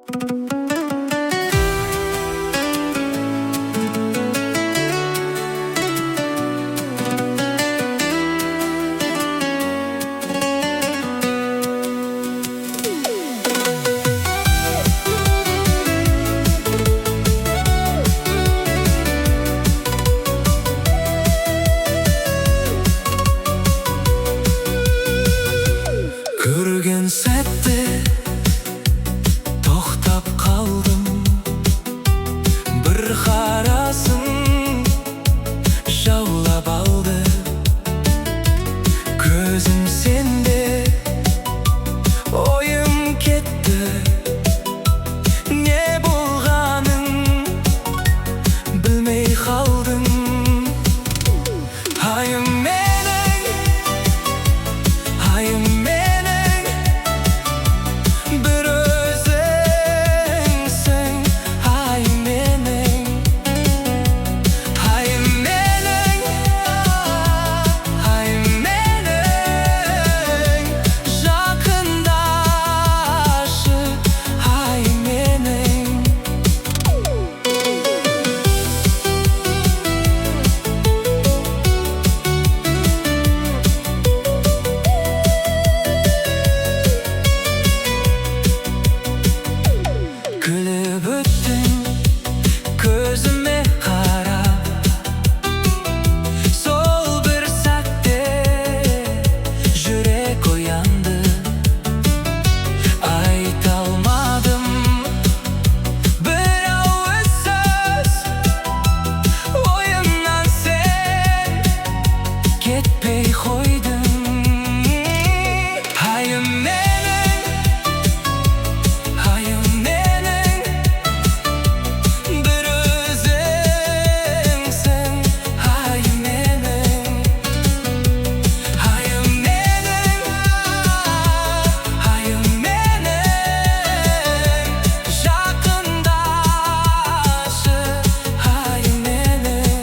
Көрген сәтте тоқтап қалдым, бір қарасын жаулап алды. Көзім сенде, ойым кетті, не болғанын білмей қалдым. Айым менің, айым менің, бір өзіңсің. Айым менің, айым менің, айым менің, жақындашы. Айым менің. Күліп өттің көзіме қарап, сол бір сәтте жүрек оянды. Айта алмадым бір ауыз сөз, ойымнан сен кетпей қойдың. Айым менің, айым менің, бір өзіңсің. Айым менің, айым менің, айым менің, жақындашы. Айым менің.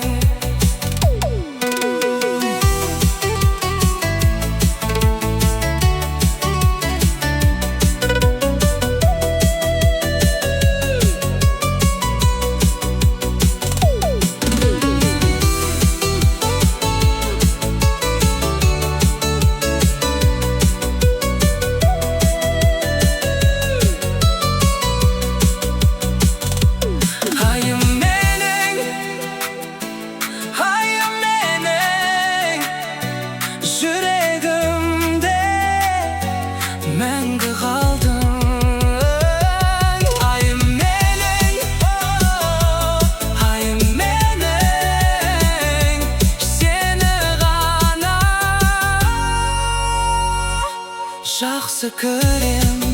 Айым менің, айым менің, жүрегімде мәңгі қалдың. Айым менің, айым менің, сені ғана жақсы көрем.